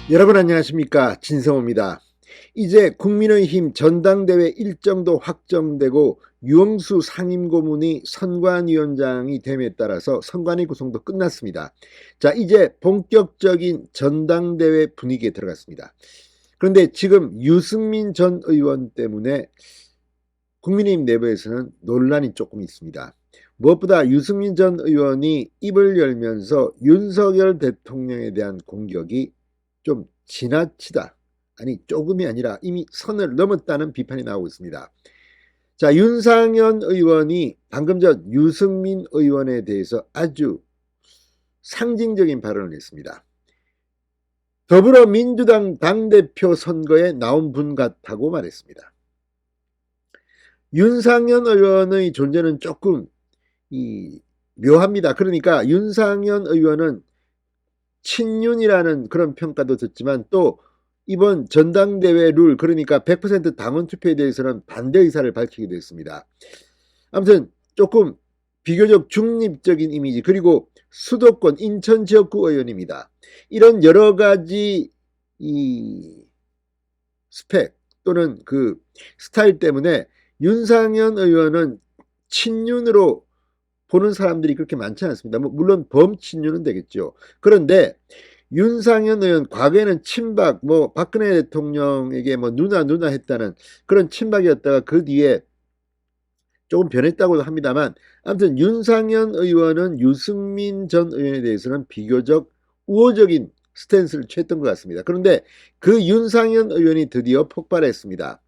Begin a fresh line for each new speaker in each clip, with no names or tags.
여러분 안녕하십니까, 진성호입니다. 이제 국민의힘 전당대회 일정도 확정되고 유영수 상임고문이 선관위원장이 됨에 따라서 선관위 구성도 끝났습니다. 자, 이제 본격적인 전당대회 분위기에 들어갔습니다. 그런데 지금 유승민 전 의원 때문에 국민의힘 내부에서는 논란이 조금 있습니다. 무엇보다 유승민 전 의원이 입을 열면서 윤석열 대통령에 대한 공격이 좀 지나치다, 아니 조금이 아니라 이미 선을 넘었다는 비판이 나오고 있습니다. 자, 윤상현 의원이 방금 전 유승민 의원에 대해서 아주 상징적인 발언을 했습니다. 더불어민주당 당대표 선거에 나온 분 같다고 말했습니다. 윤상현 의원의 존재는 조금 묘합니다. 그러니까 윤상현 의원은 친윤이라는 그런 평가도 듣지만 또 이번 전당대회 룰, 그러니까 100% 당원 투표에 대해서는 반대 의사를 밝히기도 했습니다. 아무튼 조금 비교적 중립적인 이미지, 그리고 수도권 인천 지역구 의원입니다. 이런 여러 가지 스펙 또는 그 스타일 때문에 윤상현 의원은 친윤으로 보는 사람들이 그렇게 많지 않습니다. 물론 범친윤은 되겠죠. 그런데 윤상현 의원 과거에는 친박, 박근혜 대통령에게 누나 했다는 그런 친박이었다가 그 뒤에 조금 변했다고 합니다만, 아무튼 윤상현 의원은 유승민 전 의원에 대해서는 비교적 우호적인 스탠스를 취했던 것 같습니다. 그런데 그 윤상현 의원이 드디어 폭발했습니다.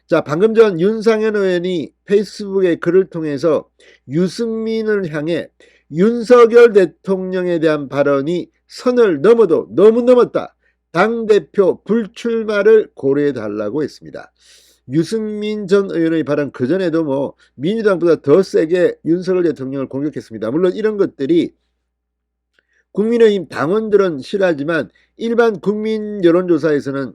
자, 방금 전 윤상현 의원이 페이스북에 글을 통해서 유승민을 향해 윤석열 대통령에 대한 발언이 선을 넘어도 너무 넘었다, 당대표 불출마를 고려해달라고 했습니다. 유승민 전 의원의 발언 그전에도 민주당보다 더 세게 윤석열 대통령을 공격했습니다. 물론 이런 것들이 국민의힘 당원들은 싫어하지만 일반 국민 여론조사에서는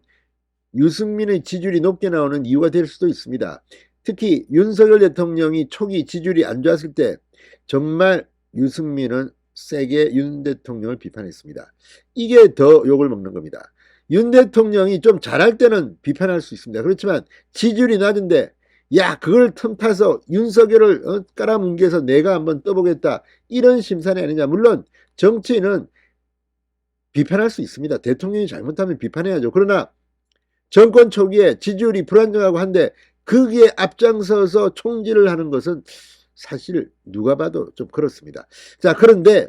유승민의 지지율이 높게 나오는 이유가 될 수도 있습니다. 특히 윤석열 대통령이 초기 지지율이 안 좋았을 때 정말 유승민은 세게 윤 대통령을 비판했습니다. 이게 더 욕을 먹는 겁니다. 윤 대통령이 좀 잘할 때는 비판할 수 있습니다. 그렇지만 지지율이 낮은데 그걸 틈타서 윤석열을 깔아뭉개서 내가 한번 떠보겠다, 이런 심산이 아니냐. 물론 정치인은 비판할 수 있습니다. 대통령이 잘못하면 비판해야죠. 그러나 정권 초기에 지지율이 불안정하고 한데 거기에 앞장서서 총질을 하는 것은 사실 누가 봐도 좀 그렇습니다. 자, 그런데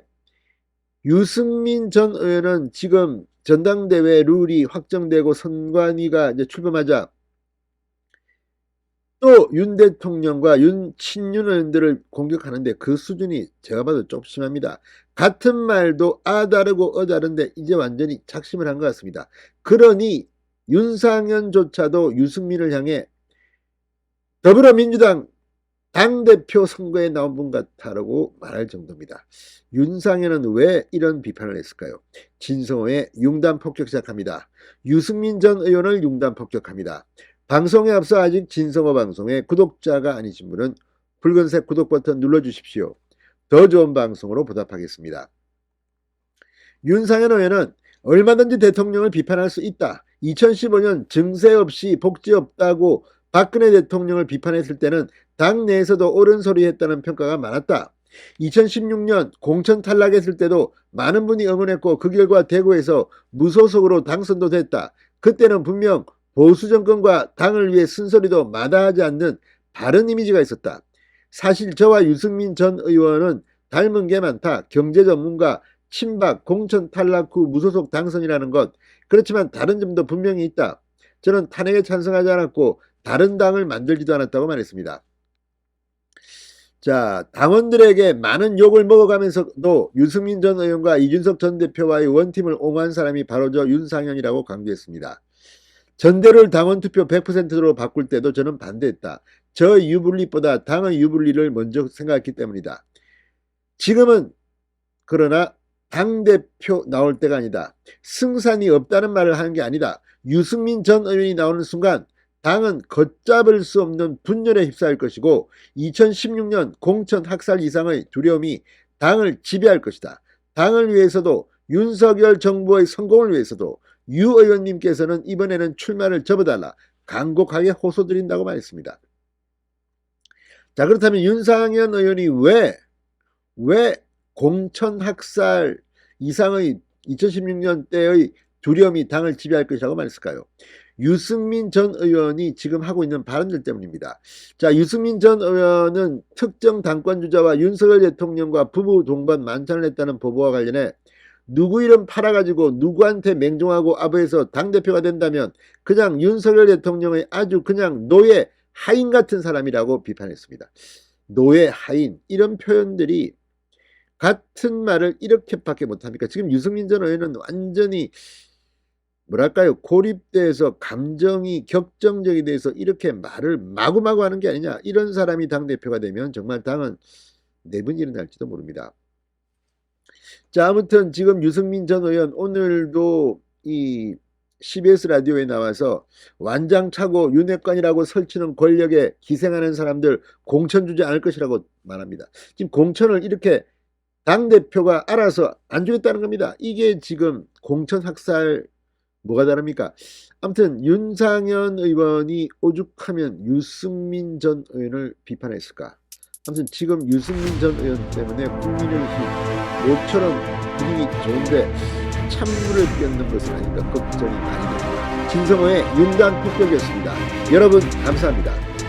유승민 전 의원은 지금 전당대회 룰이 확정되고 선관위가 이제 출범하자 또 윤 대통령과 친윤 의원들을 공격하는데 그 수준이 제가 봐도 좀 심합니다. 같은 말도 다르고 다른데 이제 완전히 작심을 한 것 같습니다. 그러니 윤상현조차도 유승민을 향해 더불어민주당 당대표 선거에 나온 분 같다라고 말할 정도입니다. 윤상현은 왜 이런 비판을 했을까요? 진성호의 융단 폭격 시작합니다. 유승민 전 의원을 융단 폭격합니다. 방송에 앞서 아직 진성호 방송에 구독자가 아니신 분은 붉은색 구독 버튼 눌러주십시오. 더 좋은 방송으로 보답하겠습니다. 윤상현 의원은 얼마든지 대통령을 비판할 수 있다. 2015년 증세 없이 복지 없다고 박근혜 대통령을 비판했을 때는 당 내에서도 옳은 소리 했다는 평가가 많았다. 2016년 공천 탈락했을 때도 많은 분이 응원했고 그 결과 대구에서 무소속으로 당선도 됐다. 그때는 분명 보수 정권과 당을 위해 쓴소리도 마다하지 않는 바른 이미지가 있었다. 사실 저와 유승민 전 의원은 닮은 게 많다. 경제 전문가, 친박, 공천 탈락 후 무소속 당선이라는 것. 그렇지만 다른 점도 분명히 있다. 저는 탄핵에 찬성하지 않았고 다른 당을 만들지도 않았다고 말했습니다. 자, 당원들에게 많은 욕을 먹어가면서도 유승민 전 의원과 이준석 전 대표와의 원팀을 옹호한 사람이 바로 저 윤상현이라고 강조했습니다. 전대를 당원 투표 100%로 바꿀 때도 저는 반대했다. 저 유불리보다 당의 유불리를 먼저 생각했기 때문이다. 지금은 그러나 당대표 나올 때가 아니다. 승산이 없다는 말을 하는 게 아니다. 유승민 전 의원이 나오는 순간 당은 걷잡을 수 없는 분열에 휩싸일 것이고 2016년 공천 학살 이상의 두려움이 당을 지배할 것이다. 당을 위해서도 윤석열 정부의 성공을 위해서도 유 의원님께서는 이번에는 출마를 접어달라 간곡하게 호소드린다고 말했습니다. 자, 그렇다면 윤상현 의원이 왜 공천학살 이상의 2016년 때의 두려움이 당을 지배할 것이라고 말했을까요? 유승민 전 의원이 지금 하고 있는 발언들 때문입니다. 자, 유승민 전 의원은 특정 당권주자와 윤석열 대통령과 부부 동반 만찬을 했다는 보도와 관련해 누구 이름 팔아가지고 누구한테 맹종하고 아부해서 당대표가 된다면 그냥 윤석열 대통령의 아주 그냥 노예 하인 같은 사람이라고 비판했습니다. 노예 하인 이런 표현들이 같은 말을 이렇게밖에 못합니까? 지금 유승민 전 의원은 완전히 뭐랄까요, 고립돼서 감정이 격정적이 돼서 이렇게 말을 마구마구 하는 게 아니냐. 이런 사람이 당대표가 되면 정말 당은 내분이 일어날지도 모릅니다. 자, 아무튼 지금 유승민 전 의원 오늘도 이 CBS 라디오에 나와서 완장차고 윤핵관이라고 설치는 권력에 기생하는 사람들 공천 주지 않을 것이라고 말합니다. 지금 공천을 이렇게 당대표가 알아서 안 주겠다는 겁니다. 이게 지금 공천 학살 뭐가 다릅니까? 아무튼 윤상현 의원이 오죽하면 유승민 전 의원을 비판했을까? 아무튼 지금 유승민 전 의원 때문에 국민의힘 모처럼 분위기 좋은데 찬물을 끼얹는 것은 아닌가 걱정이 많이 됩니다. 진성호의 윤단 폭격이었습니다. 여러분 감사합니다.